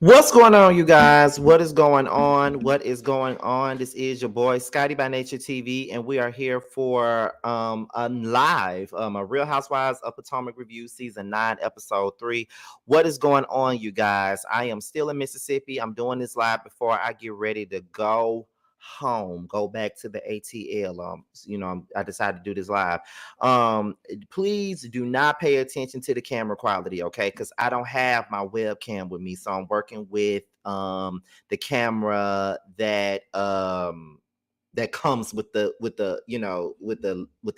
What's going on, you guys? What is going on? What is going on? This is your boy Scotty by Nature TV, and we are here for a live a Real Housewives of Potomac review, season 9, episode 3. What is going on, you guys? I am still in Mississippi. I'm doing this live before I get ready to go home, go back to the ATL. I decided to do this live. Please do not pay attention to the camera quality, okay? Because I don't have my webcam with me, so I'm working with the camera that comes with the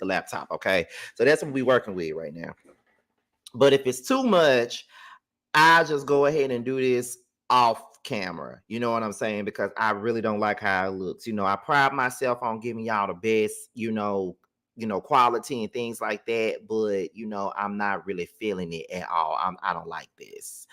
laptop, okay? So that's what we're working with right now. But if it's too much, I just go ahead and do this off camera. You know what I'm saying? Because I really don't like how it looks. I pride myself on giving y'all the best, quality and things like that. But I'm not really feeling it at all. I don't like this.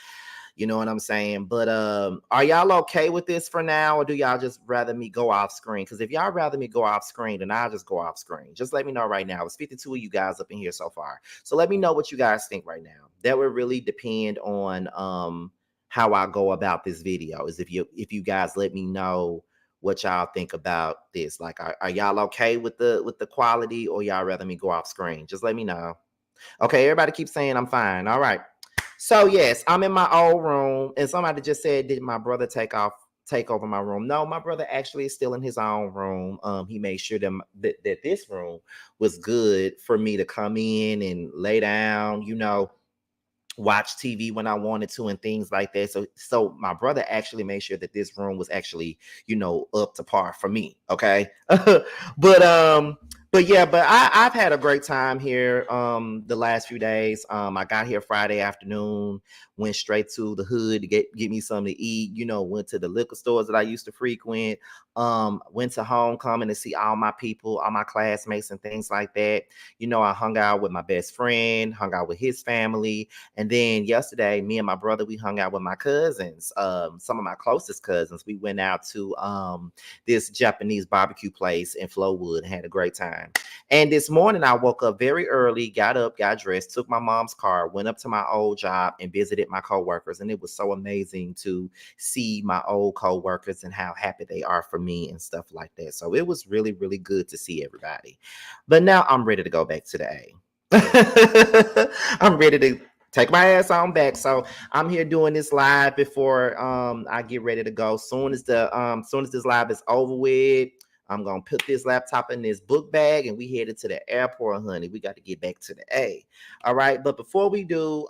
You know what I'm saying? But are y'all okay with this for now, or do y'all just rather me go off screen? Because if y'all rather me go off screen, then I'll just go off screen. Just let me know right now. It's 52 of you guys up in here so far. So let me know what you guys think right now. That would really depend on how I go about this video. Is if you guys let me know what y'all think about this. Like, are y'all okay with the quality, or y'all rather me go off screen? Just let me know. Okay, everybody keeps saying I'm fine. All right. So yes, I'm in my old room, and somebody just said, "Did my brother take over my room?" No, my brother actually is still in his own room. He made sure that this room was good for me to come in and lay down, watch TV when I wanted to and things like that. So my brother actually made sure that this room was actually, up to par for me. Okay. But I've had a great time here the last few days. I got here Friday afternoon, went straight to the hood to get me something to eat, went to the liquor stores that I used to frequent, went to homecoming to see all my people, all my classmates and things like that. I hung out with my best friend, hung out with his family. And then yesterday, me and my brother, we hung out with my cousins, some of my closest cousins. We went out to this Japanese barbecue place in Flowood, had a great time. And this morning, I woke up very early, got up, got dressed, took my mom's car, went up to my old job and visited my coworkers. And it was so amazing to see my old coworkers and how happy they are for me and stuff like that. So it was really, really good to see everybody. But now I'm ready to go back to the A. I'm ready to take my ass on back. So I'm here doing this live before I get ready to go. Soon as this live is over with, I'm gonna put this laptop in this book bag and we headed to the airport, honey. We got to get back to the A. All right. But before we do,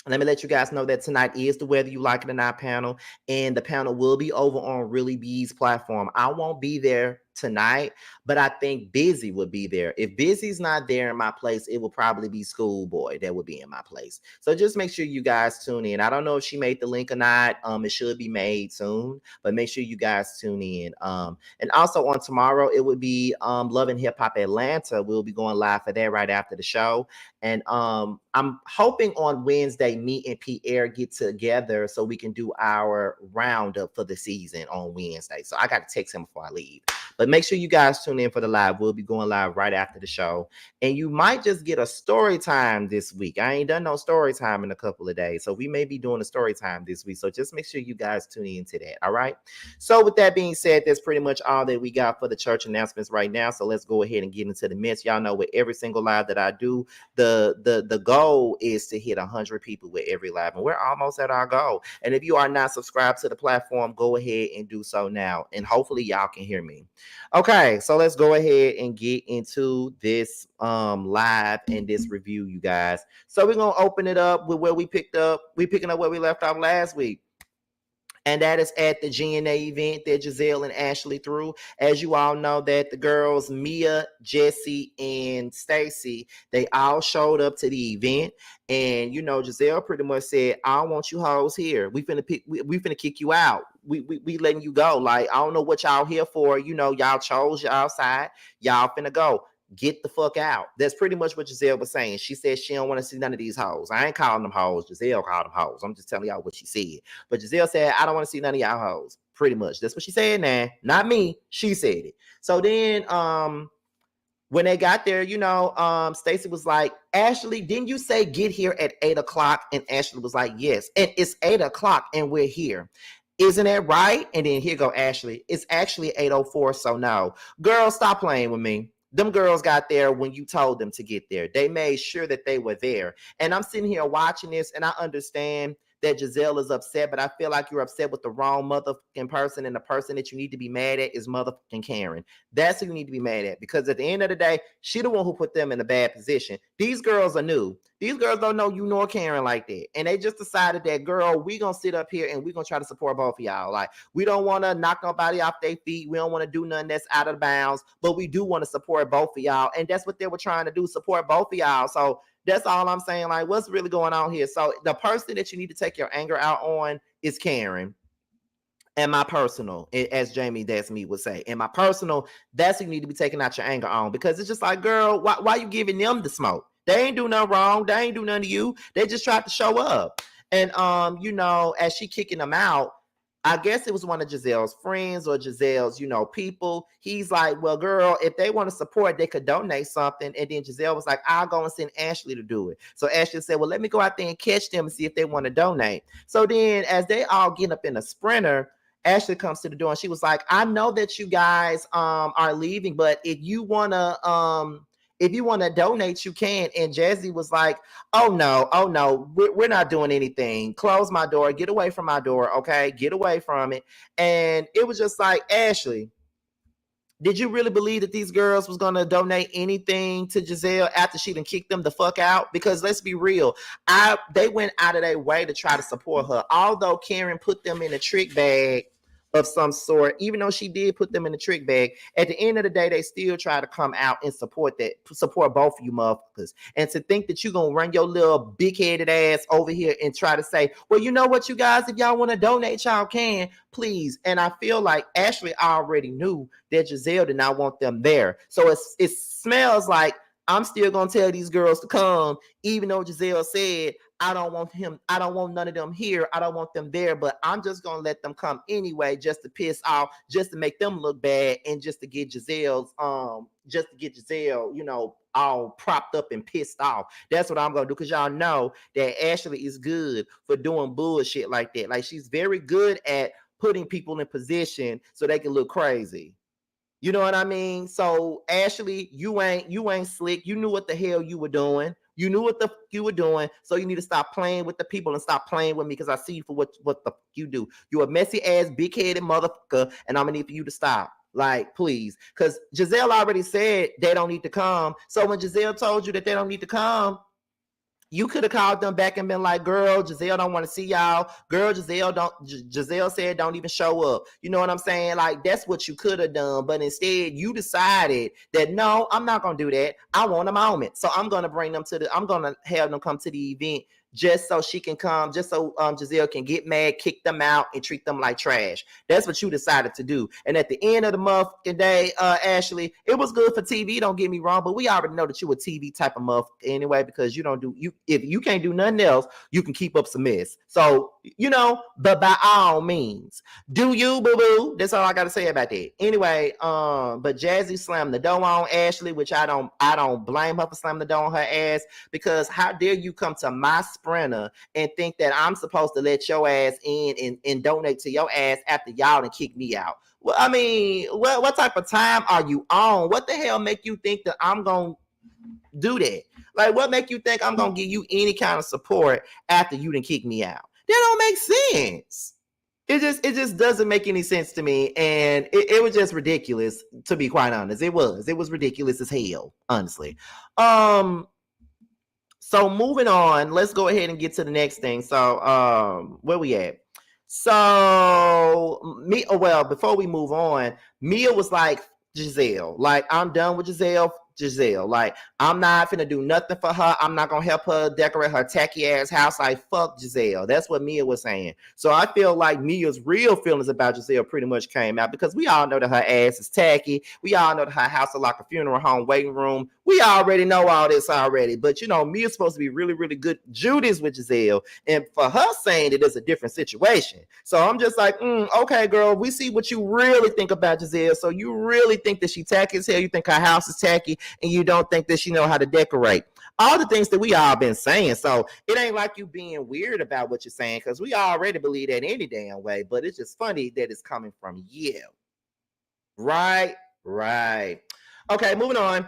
let me let you guys know that tonight is the Whether You Like It or Not panel, and the panel will be over on Really B's platform. I won't be there tonight, but I think Busy will be there. If Busy's not there in my place, it will probably be Schoolboy that will be in my place. So just make sure you guys tune in. I don't know if she made the link or not. It should be made soon, but make sure you guys tune in. And also on tomorrow, it would be Love and Hip Hop Atlanta. We'll be going live for that right after the show. And I'm hoping on Wednesday, me and Pierre get together so we can do our roundup for the season on Wednesday. So I got to text him before I leave. But make sure you guys tune in for the live. We'll be going live right after the show. And you might just get a story time this week. I ain't done no story time in a couple of days. So we may be doing a story time this week. So just make sure you guys tune into that. All right. So with that being said, that's pretty much all that we got for the church announcements right now. So let's go ahead and get into the mess. Y'all know with every single live that I do, the goal is to hit 100 people with every live. And we're almost at our goal. And if you are not subscribed to the platform, go ahead and do so now. And hopefully y'all can hear me. Okay, so let's go ahead and get into this live and this review, you guys. So we're gonna open it up with where we picked up. We picking up where we left off last week. And that is at the GNA event that Giselle and Ashley threw. As you all know, that the girls Mia, Jessie, and Stacy, they all showed up to the event. And Giselle pretty much said, "I don't want you hoes here. We finna kick you out. We letting you go. Like, I don't know what y'all here for. Y'all chose y'all side. Y'all finna go. Get the fuck out." That's pretty much what Giselle was saying. She said she don't want to see none of these hoes. I ain't calling them hoes. Giselle called them hoes. I'm just telling y'all what she said. But Giselle said, "I don't want to see none of y'all hoes." Pretty much. That's what she said now. Not me. She said it. So then When they got there, Stacey was like, Ashley, didn't you say get here at 8 o'clock? And Ashley was like, yes. And it's 8 o'clock and we're here. Isn't that right? And then here go Ashley. It's actually 8:04, so no. Girl, stop playing with me. Them girls got there when you told them to get there. They made sure that they were there. And I'm sitting here watching this, and I understand that Giselle is upset, but I feel like you're upset with the wrong motherfucking person, and the person that you need to be mad at is motherfucking Karen. That's who you need to be mad at, because at the end of the day, she the one who put them in a bad position. These girls are new. These girls don't know you nor Karen like that. And they just decided that, girl, we going to sit up here and we going to try to support both of y'all. Like, we don't want to knock nobody off their feet. We don't want to do nothing that's out of bounds, but we do want to support both of y'all. And that's what they were trying to do, support both of y'all. So that's all I'm saying. Like, what's really going on here? So the person that you need to take your anger out on is Karen. And my personal, as Jamie That's Me would say, and my personal, that's who you need to be taking out your anger on, because it's just like, girl, why you giving them the smoke? They ain't do nothing wrong. They ain't do nothing to you. They just tried to show up. And as she kicking them out, I guess it was one of Giselle's friends or Giselle's, people. He's like, well, girl, if they want to support, they could donate something. And then Giselle was like, I'll go and send Ashley to do it. So Ashley said, well, let me go out there and catch them and see if they want to donate. So then as they all get up in a sprinter, Ashley comes to the door and she was like, I know that you guys are leaving, but if you want to donate, you can. And Jazzy was like, oh no, we're not doing anything. Close my door. Get away from my door, okay? Get away from it. And it was just like, Ashley, did you really believe that these girls was going to donate anything to Giselle after she done kicked them the fuck out? Because let's be real, they went out of their way to try to support her. Although Karen put them in a trick bag of some sort, even though she did put them in the trick bag, at the end of the day, they still try to come out and support both of you motherfuckers. And to think that you're going to run your little big-headed ass over here and try to say, well, you know what, you guys, if y'all want to donate, y'all can, please. And I feel like Ashley already knew that Giselle did not want them there. So it smells like I'm still going to tell these girls to come, even though Giselle said, I don't want none of them here. I don't want them there, but I'm just going to let them come anyway, just to piss off, just to make them look bad, and just to get Giselle, all propped up and pissed off. That's what I'm going to do, because y'all know that Ashley is good for doing bullshit like that. Like, she's very good at putting people in position so they can look crazy. You know what I mean? So Ashley, you ain't slick. You knew what the hell you were doing. You knew what the you were doing. So you need to stop playing with the people and stop playing with me, because I see you for what the you do. You're a messy ass, big-headed motherfucker, and I'm gonna need for you to stop. Like, please. Because Giselle already said they don't need to come. So when Giselle told you that they don't need to come, you could have called them back and been like, girl, Giselle don't want to see y'all. Girl, Giselle said don't even show up. You know what I'm saying? Like, that's what you could have done. But instead, you decided that, no, I'm not going to do that. I want a moment. So I'm going to I'm going to have them come to the event just so she can come, just so Giselle can get mad, kick them out, and treat them like trash. That's what you decided to do. And at the end of the motherfucking day, Ashley, it was good for TV, don't get me wrong, but we already know that you a TV type of motherfucker anyway, because if you can't do nothing else, you can keep up some mess. So, but by all means, do you, boo-boo. That's all I got to say about that. Anyway, but Jazzy slammed the door on Ashley, which I don't blame her for slamming the door on her ass, because how dare you come to my sprinter and think that I'm supposed to let your ass in and donate to your ass after y'all and kick me out. Well, I mean, what type of time are you on? What the hell make you think that I'm going to do that? Like, what make you think I'm going to give you any kind of support after you done kick me out? That don't make sense. It just doesn't make any sense to me. And it was just ridiculous, to be quite honest. It was ridiculous as hell, honestly. So moving on, let's go ahead and get to the next thing. So where we at? So before we move on, Mia was like, Giselle, like, I'm done with Giselle. Like, I'm not finna do nothing for her. I'm not gonna help her decorate her tacky ass house. Like, fuck Giselle. That's what Mia was saying. So I feel like Mia's real feelings about Giselle pretty much came out, because we all know that her ass is tacky. We all know that her house is like a funeral home waiting room. We already know all this already. But Mia's supposed to be really, really good Judas with Giselle. And for her saying it is a different situation. So I'm just like, okay, girl, we see what you really think about Giselle. So you really think that she tacky as hell. You think her house is tacky. and you don't think that she know how to decorate. All the things that we all been saying. So it ain't like you being weird about what you're saying, because we already believe that any damn way. But it's just funny that it's coming from you. Right? Right. Okay, moving on.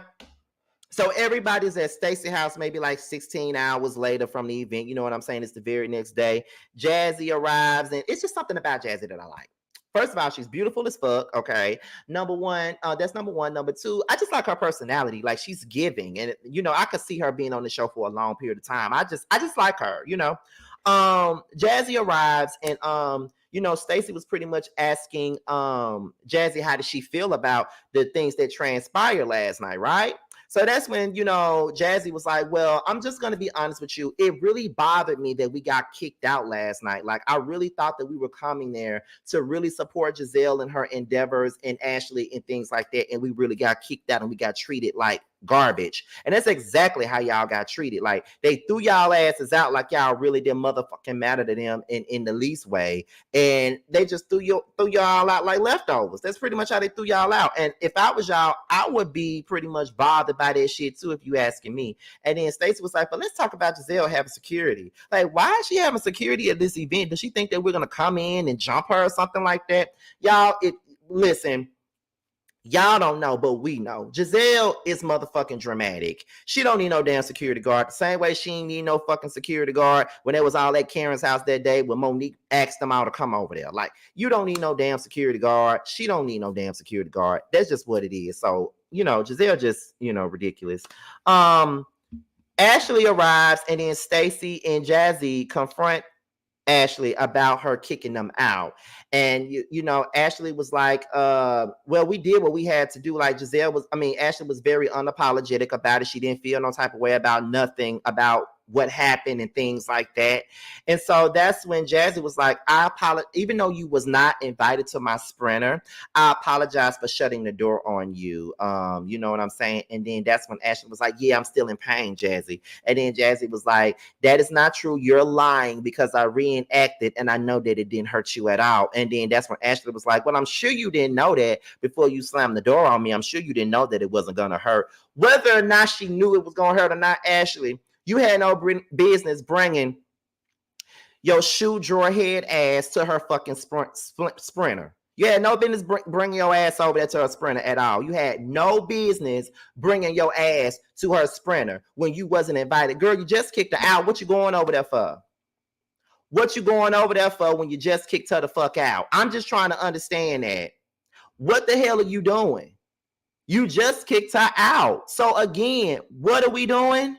So everybody's at Stacey house maybe like 16 hours later from the event. You know what I'm saying? It's the very next day. Jazzy arrives, and it's just something about Jazzy that I like. First of all, she's beautiful as fuck. Okay, number one, that's number one. Number two, I just like her personality. Like, she's giving, and I could see her being on the show for a long period of time. I just like her. Jazzy arrives, and Stacey was pretty much asking Jazzy how did she feel about the things that transpired last night, right? So that's when, Jazzy was like, well, I'm just going to be honest with you. It really bothered me that we got kicked out last night. Like, I really thought that we were coming there to really support Giselle and her endeavors and Ashley and things like that. And we really got kicked out and we got treated like garbage. And that's exactly how y'all got treated. Like, they threw y'all asses out like y'all really didn't motherfucking matter to them in the least way. And they just threw y'all out like leftovers. That's pretty much how they threw y'all out. And if I was y'all, I would be pretty much bothered by that shit too, if you asking me. And then Stacey was like, but let's talk about Giselle having security. Like, why is she having security at this event? Does she think that we're gonna come in and jump her or something like that? Y'all, listen. Y'all don't know, but we know. Giselle is motherfucking dramatic. She don't need no damn security guard. The same way she ain't need no fucking security guard when there was all at Karen's house that day when Monique asked them all to come over there. Like, you don't need no damn security guard. She don't need no damn security guard. That's just what it is. So, Giselle just, ridiculous. Ashley arrives, and then Stacey and Jazzy confront Ashley about her kicking them out. And Ashley was like, well, we did what we had to do. Like, Ashley was very unapologetic about it. She didn't feel no type of way about nothing about what happened and things like that. And so that's when Jazzy was like, I apologize, even though you was not invited to my sprinter, I apologize for shutting the door on you. You know what I'm saying? And then that's when Ashley was like, yeah, I'm still in pain, Jazzy. And then Jazzy was like, that is not true. You're lying because I reenacted and I know that it didn't hurt you at all. And then that's when Ashley was like, well, I'm sure you didn't know that before you slammed the door on me. I'm sure you didn't know that it wasn't going to hurt. Whether or not she knew it was going to hurt or not, Ashley, you had no business bringing your shoe drawer head ass to her fucking sprinter. You had no business bringing your ass over there to her sprinter at all. You had no business bringing your ass to her sprinter when you wasn't invited. Girl, you just kicked her out. What you going over there for? What you going over there for when you just kicked her the fuck out? I'm just trying to understand that. What the hell are you doing? You just kicked her out. So again, what are we doing?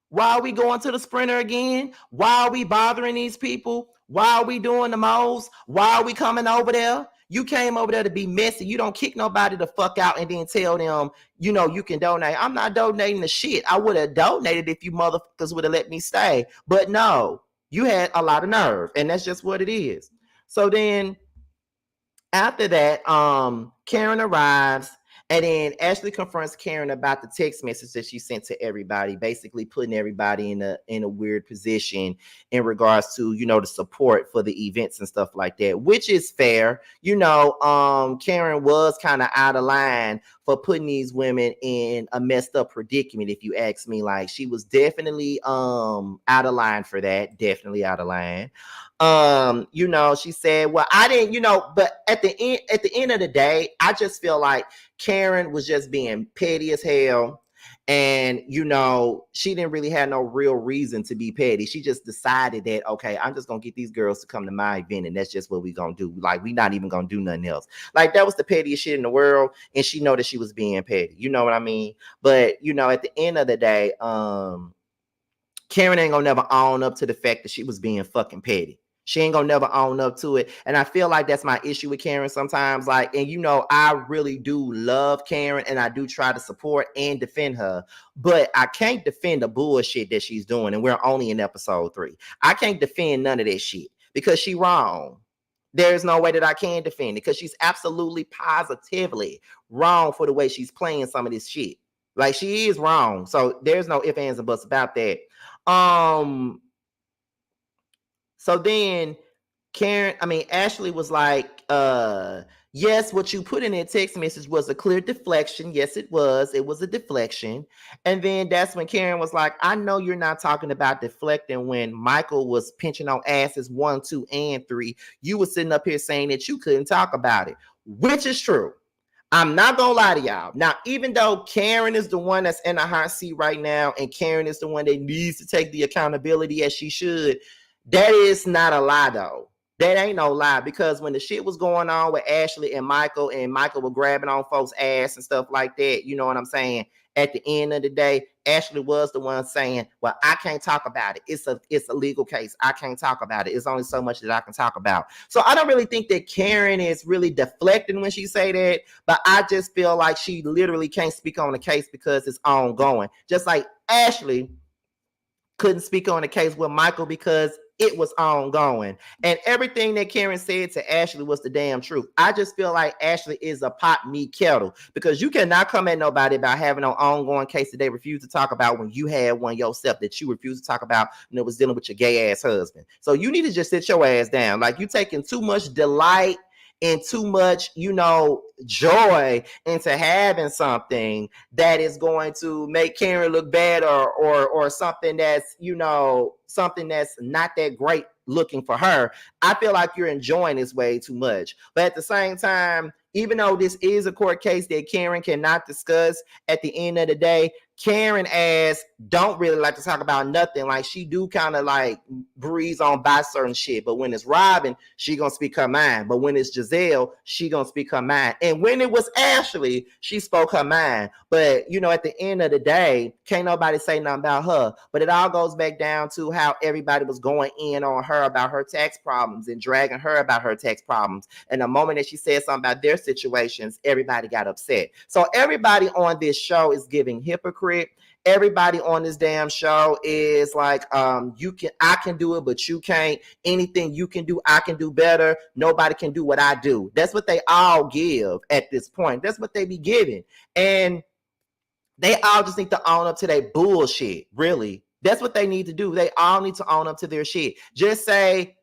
Why are we going to the sprinter again? Why are we bothering these people? Why are we doing the most? Why are we coming over there? You came over there to be messy. You don't kick nobody the fuck out and then tell them, you can donate. I'm not donating the shit. I would have donated if you motherfuckers would have let me stay. But no, you had a lot of nerve, and that's just what it is. So then after that, Karen arrives. And then Ashley confronts Karen about the text message that she sent to everybody, basically putting everybody in a weird position in regards to, the support for the events and stuff like that, which is fair. Karen was kind of out of line for putting these women in a messed up predicament, if you ask me. Like, she was definitely out of line for that. Definitely out of line. She said, well, I didn't, but at the end of the day, I just feel like Karen was just being petty as hell. And, she didn't really have no real reason to be petty. She just decided that, okay, I'm just going to get these girls to come to my event. And that's just what we're going to do. Like, we're not even going to do nothing else. Like, that was the pettiest shit in the world. And she know that she was being petty. You know what I mean? But, at the end of the day, Karen ain't going to never own up to the fact that she was being fucking petty. She ain't gonna never own up to it. And I feel like that's my issue with Karen sometimes. Like, and I really do love Karen and I do try to support and defend her, but I can't defend the bullshit that she's doing. And we're only in episode 3. I can't defend none of that shit because she wrong. There's no way that I can defend it because she's absolutely positively wrong for the way she's playing some of this shit. Like, she is wrong. So there's no ifs, ands, and buts about that. So then Ashley was like, yes, what you put in that text message was a clear deflection. Yes, it was. It was a deflection. And then that's when Karen was like, I know you're not talking about deflecting when Michael was pinching on asses 1, 2, and 3. You were sitting up here saying that you couldn't talk about it, which is true. I'm not gonna lie to y'all. Now, even though Karen is the one that's in the hot seat right now, and Karen is the one that needs to take the accountability as she should, that is not a lie though. That ain't no lie, because when the shit was going on with Ashley and Michael were grabbing on folks' ass and stuff like that, you know what I'm saying? At the end of the day, Ashley was the one saying, well, I can't talk about it. It's a legal case. I can't talk about it. It's only so much that I can talk about. So I don't really think that Karen is really deflecting when she say that, but I just feel like she literally can't speak on the case because it's ongoing. Just like Ashley couldn't speak on the case with Michael because it was ongoing. And everything that Karen said to Ashley was the damn truth. I just feel like Ashley is a pot me kettle, because you cannot come at nobody about having an ongoing case that they refuse to talk about when you had one yourself that you refuse to talk about, and it was dealing with your gay ass husband. So you need to just sit your ass down. Like, you taking too much delight and too much, joy into having something that is going to make Karen look bad, or something that's, something that's not that great looking for her. I feel like you're enjoying this way too much. But at the same time, even though this is a court case that Karen cannot discuss, at the end of the day, Karen ass don't really like to talk about nothing. Like, she do kind of like breeze on by certain shit. But when it's Robin, she gonna speak her mind. But when it's Giselle, she gonna speak her mind. And when it was Ashley, she spoke her mind. But, at the end of the day, can't nobody say nothing about her. But it all goes back down to how everybody was going in on her about her tax problems and dragging her about her tax problems. And the moment that she said something about their situations, everybody got upset. So everybody on this show is giving hypocrite. Everybody on this damn show is like, I can do it, but you can't. Anything you can do, I can do better. Nobody can do what I do. That's what they all give at this point. That's what they be giving. And they all just need to own up to their bullshit, really. That's what they need to do. They all need to own up to their shit. Just say,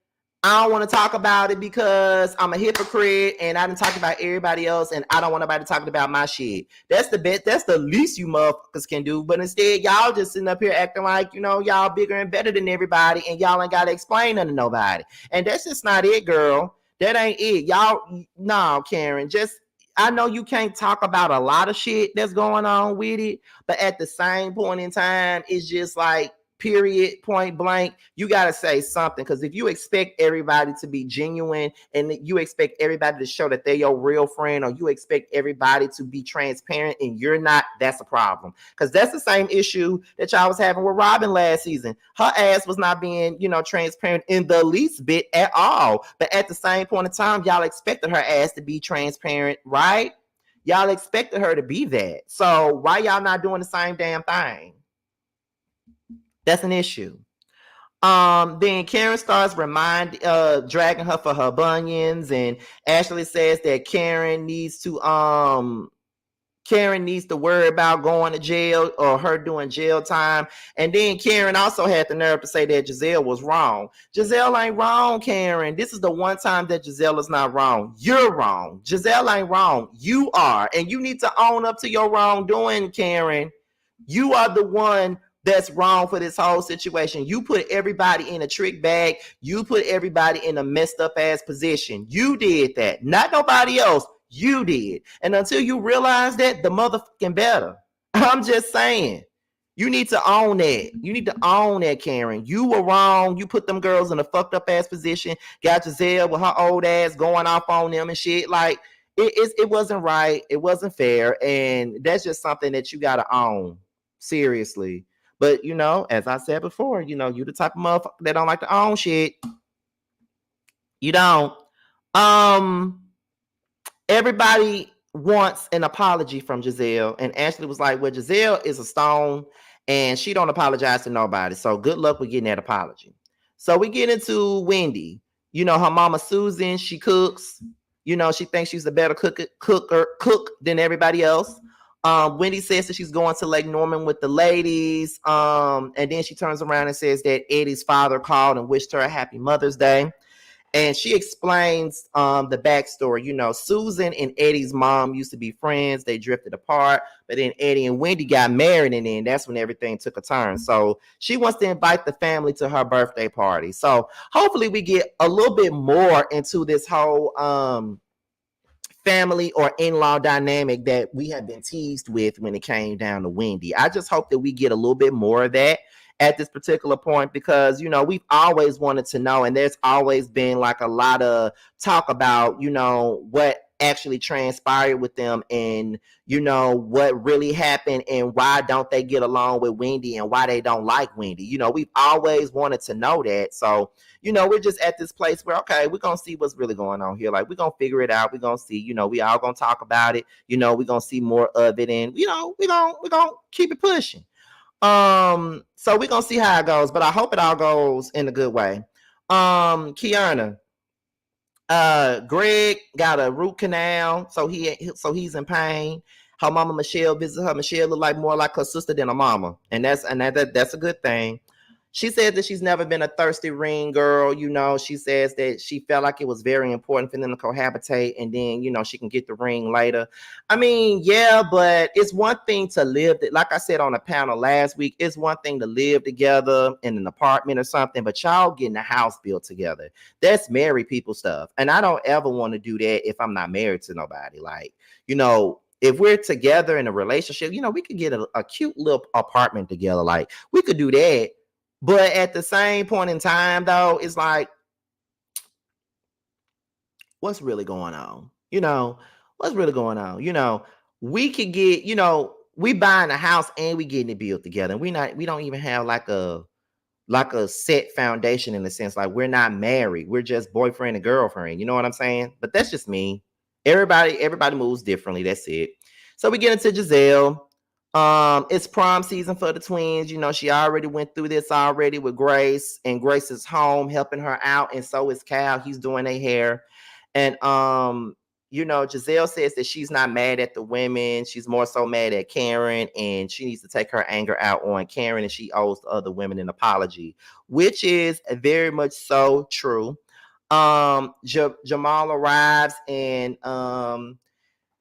I don't want to talk about it because I'm a hypocrite and I didn't talk about everybody else and I don't want nobody talking about my shit. That's the best. That's the least you motherfuckers can do. But instead, y'all just sitting up here acting like, y'all bigger and better than everybody, and y'all ain't got to explain nothing to nobody. And that's just not it, girl. That ain't it. Y'all, no, Karen, I know you can't talk about a lot of shit that's going on with it, but at the same point in time, it's just like, period, point blank, you got to say something. Because if you expect everybody to be genuine and you expect everybody to show that they're your real friend, or you expect everybody to be transparent and you're not, that's a problem. Because that's the same issue that y'all was having with Robin last season. Her ass was not being, transparent in the least bit at all. But at the same point in time, y'all expected her ass to be transparent, right? Y'all expected her to be that. So why y'all not doing the same damn thing? That's an issue. Then Karen starts dragging her for her bunions, and Ashley says that Karen needs to worry about going to jail or her doing jail time. And then Karen also had the nerve to say that Giselle was wrong. Giselle ain't wrong, Karen. This is the one time that Giselle is not wrong. You're wrong. Giselle ain't wrong. You are. And you need to own up to your wrongdoing, Karen. You are the one that's wrong for this whole situation. You put everybody in a trick bag. You put everybody in a messed up ass position. You did that. Not nobody else. You did. And until you realize that, the motherfucking better. I'm just saying. You need to own that. You need to own that, Karen. You were wrong. You put them girls in a fucked up ass position. Got Giselle with her old ass going off on them and shit. Like, it wasn't right. It wasn't fair. And that's just something that you got to own. Seriously. But, as I said before, you the type of motherfucker that don't like to own shit. You don't. Everybody wants an apology from Giselle. And Ashley was like, well, Giselle is a stone and she don't apologize to nobody. So good luck with getting that apology. So we get into Wendy. Her mama Susan, she cooks. She thinks she's a better cook than everybody else. Wendy says that she's going to Lake Norman with the ladies. And then she turns around and says that Eddie's father called and wished her a happy Mother's Day. And she explains the backstory. You know, Susan and Eddie's mom used to be friends. They drifted apart, but then Eddie and Wendy got married, and then that's when everything took a turn. So she wants to invite the family to her birthday party. So hopefully we get a little bit more into this whole family or in-law dynamic that we have been teased with when it came down to Wendy. I just hope that we get a little bit more of that at this particular point, because you know we've always wanted to know, and there's always been like a lot of talk about, you know, what actually transpired with them, and you know what really happened, and why don't they get along with Wendy, and why they don't like Wendy. You know, we've always wanted to know that. So you know, we're just at this place where, okay, we're going to see what's really going on here. Like, we're going to figure it out. We're going to see, you know, we all going to talk about it. You know, we're going to see more of it. And, you know, we're going to keep it pushing. So we're going to see how it goes, but I hope it all goes in a good way. Kiana, Greg got a root canal. So he's in pain. Her mama, Michelle, visited her. Michelle looked like more like her sister than her mama. And that's a good thing. She said that she's never been a thirsty ring girl. You know, she says that she felt like it was very important for them to cohabitate, and then, you know, she can get the ring later. I mean, yeah, but it's one thing to live, like I said on a panel last week, it's one thing to live together in an apartment or something, but y'all getting a house built together. That's married people stuff. And I don't ever want to do that if I'm not married to nobody. Like, you know, if we're together in a relationship, you know, we could get a cute little apartment together. Like, we could do that. But at the same point in time, though, it's like, what's really going on? You know, what's really going on? You know, we could get, you know, we buying a house and we getting it built together. And we don't even have like a set foundation, in a sense. Like, we're not married. We're just boyfriend and girlfriend. You know what I'm saying? But that's just me. Everybody moves differently. That's it. So we get into Giselle. It's prom season for the twins. You know, she already went through this already with Grace, and Grace is home helping her out, and so is Cal. He's doing their hair. And you know, Giselle says that she's not mad at the women. She's more so mad at Karen, and she needs to take her anger out on Karen, and she owes the other women an apology, which is very much so true. Jamal arrives, and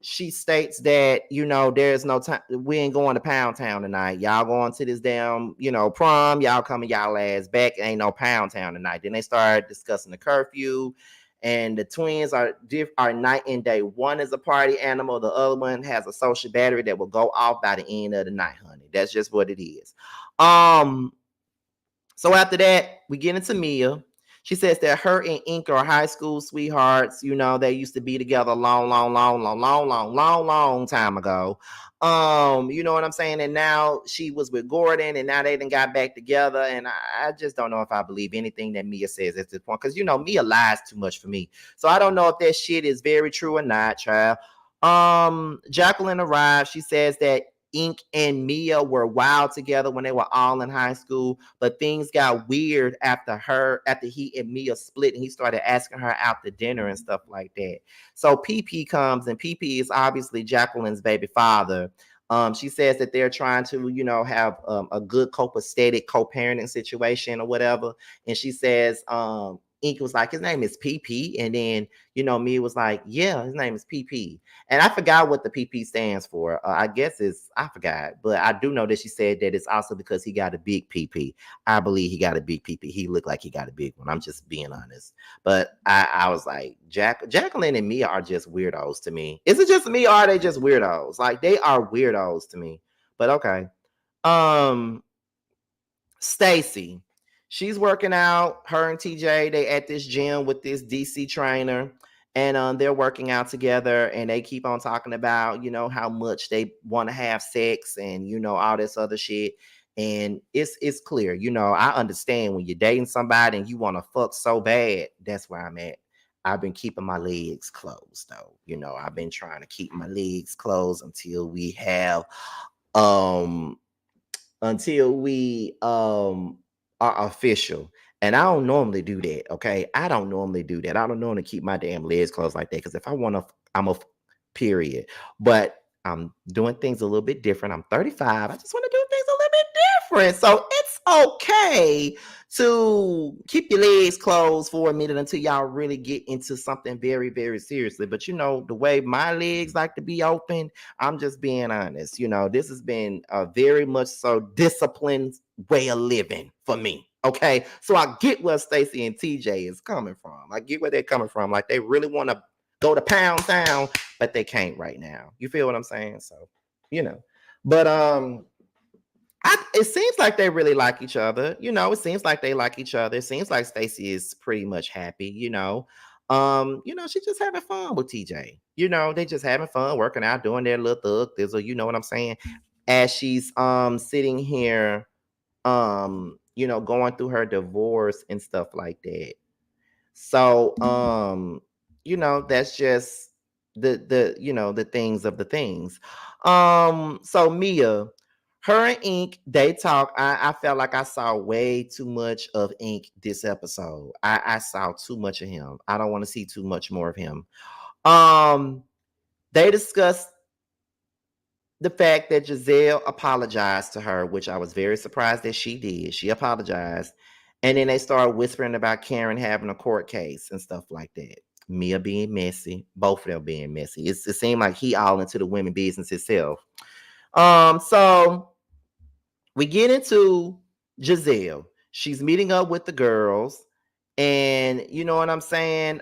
she states that, you know, there's no time. We ain't going to Pound Town tonight. Y'all going to this damn, you know, prom. Y'all coming y'all ass back. Ain't no Pound Town tonight. Then they start discussing the curfew, and the twins are night and day. One is a party animal. The other one has a social battery that will go off by the end of the night, honey. That's just what it is. So after that, we get into Mia. She says that her and Ink are high school sweethearts. You know, they used to be together a long time ago. You know what I'm saying? And now she was with Gordon, and now they done got back together. And I just don't know if I believe anything that Mia says at this point, because, you know, Mia lies too much for me. So I don't know if that shit is very true or not, child. Jacqueline arrives. She says that Ink and Mia were wild together when they were all in high school, but things got weird after he and Mia split, and he started asking her out to dinner and stuff like that. So PP comes, and PP is obviously Jacqueline's baby father. She says that they're trying to, you know, have a good copacetic co-parenting situation or whatever. And she says, Ink was like, his name is PP. And then, you know, Mia was like, yeah, his name is PP. And I forgot what the PP stands for. I guess I forgot. But I do know that she said that it's also because he got a big PP. I believe he got a big PP. He looked like he got a big one. I'm just being honest. But I was like, Jacqueline and Mia are just weirdos to me. Is it just me, or are they just weirdos? Like, they are weirdos to me. But okay. Stacy. She's working out. Her and TJ, they at this gym with this DC trainer, and they're working out together, and they keep on talking about, you know, how much they want to have sex, and, you know, all this other shit. And it's clear, you know, I understand when you're dating somebody and you want to fuck so bad. That's where I'm at. I've been keeping my legs closed, though. You know, I've been trying to keep my legs closed until we have are official. And I don't normally do that. Okay. I don't normally do that. I don't normally keep my damn legs closed like that. Because if I want to, I'm a period. But I'm doing things a little bit different. I'm 35. I just want to do things a little bit different. So it's okay to keep your legs closed for a minute until y'all really get into something very, very seriously. But the way my legs like to be open, I'm just being honest. This has been a very much so disciplined way of living for me. Okay. So I get where Stacey and TJ is coming from. I get where they're coming from. Like they really want to go to Pound Town, but they can't right now. You feel what I'm saying? So, But it seems like they really like each other. It seems like they like each other. It seems like Stacey is pretty much happy. She's just having fun with TJ. They just having fun, working out, doing their little thug thizzle. You know what I'm saying? As she's sitting here, going through her divorce and stuff like that. So, that's just the things of the things. So Mia, her and Ink, they talk. I felt like I saw way too much of Ink this episode. I saw too much of him. I don't want to see too much more of him. They discussed the fact that Giselle apologized to her, which I was very surprised that she did. She apologized. And then they started whispering about Karen having a court case and stuff like that. Mia being messy, both of them being messy. It seemed like he all into the women business himself. So we get into Giselle. She's meeting up with the girls. And you know what I'm saying?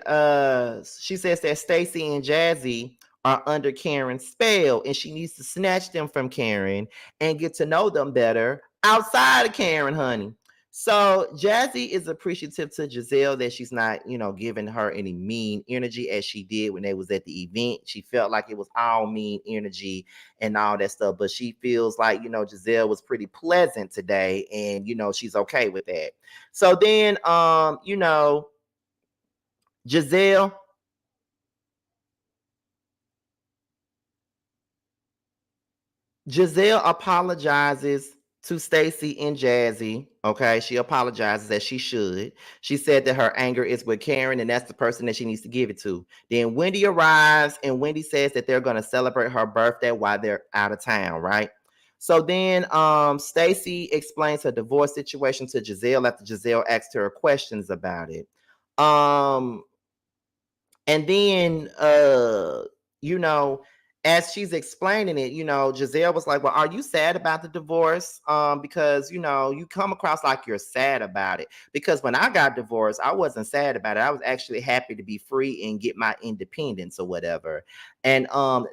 She says that Stacey and Jazzy are under Karen's spell, and she needs to snatch them from Karen and get to know them better outside of Karen, honey. So Jazzy is appreciative to Giselle that she's not, giving her any mean energy as she did when they was at the event. She felt like it was all mean energy and all that stuff, but she feels like, Giselle was pretty pleasant today, and she's okay with that. So then, Giselle apologizes to Stacey and Jazzy. Okay, she apologizes as she should. She said that her anger is with Karen, and that's the person that she needs to give it to. Then Wendy arrives, and Wendy says that they're going to celebrate her birthday while they're out of town, right? So then Stacey explains her divorce situation to Giselle after Giselle asked her questions about it. And then as she's explaining it, Giselle was like, well, are you sad about the divorce? Because, you come across like you're sad about it. Because when I got divorced, I wasn't sad about it. I was actually happy to be free and get my independence or whatever. And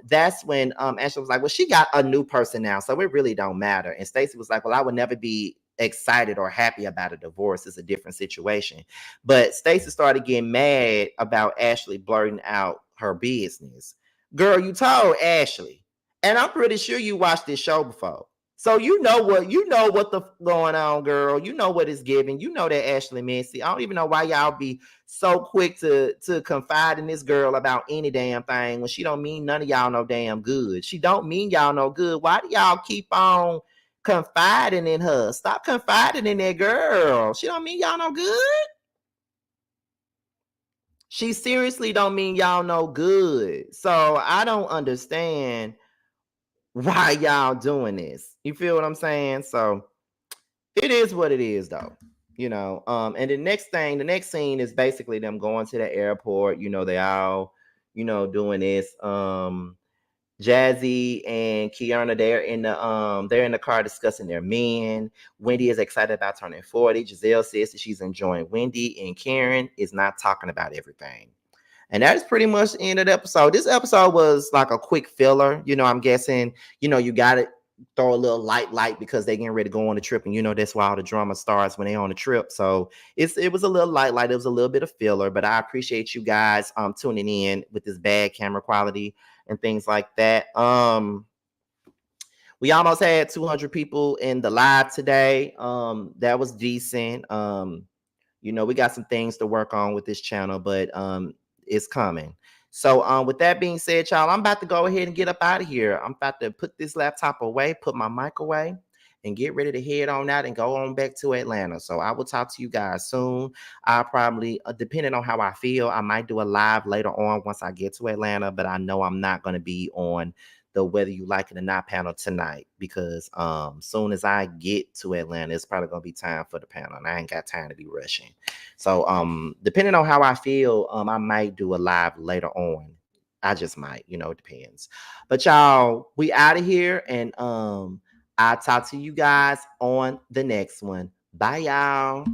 that's when Ashley was like, well, she got a new person now, so it really don't matter. And Stacey was like, well, I would never be excited or happy about a divorce. It's a different situation. But Stacey started getting mad about Ashley blurting out her business. Girl, you told Ashley, and I'm pretty sure you watched this show before. So you know what the going on, girl. You know what it's giving. You know that Ashley messy. I don't even know why y'all be so quick to confide in this girl about any damn thing when she don't mean none of y'all no damn good. She don't mean y'all no good. Why do y'all keep on confiding in her? Stop confiding in that girl. She don't mean y'all no good. She seriously don't mean y'all no good. So I don't understand why y'all doing this. You feel what I'm saying? So it is what it is, though. And the next scene is basically them going to the airport. They all, doing this. Jazzy and Kiana, they're in the car discussing their men. Wendy is excited about turning 40. Giselle says that she's enjoying Wendy, and Karen is not talking about everything. And that is pretty much the end of the episode. This episode was like a quick filler. I'm guessing, you got to throw a little light because they getting ready to go on the trip. And, that's why all the drama starts when they're on the trip. So it was a little light. It was a little bit of filler. But I appreciate you guys tuning in with this bad camera quality and things like that. We almost had 200 people in the live today. That was decent. We got some things to work on with this channel, but it's coming. So with that being said, y'all, I'm about to go ahead and get up out of here. I'm about to put this laptop away, put my mic away, and get ready to head on out and go on back to Atlanta. So I will talk to you guys soon. I'll probably, depending on how I feel, I might do a live later on once I get to Atlanta, but I know I'm not going to be on the Whether You Like It or Not panel tonight, because soon as I get to Atlanta, it's probably gonna be time for the panel, and I ain't got time to be rushing. So depending on how I feel, I might do a live later on. I just might, it depends. But y'all, we out of here, and I'll talk to you guys on the next one. Bye, y'all.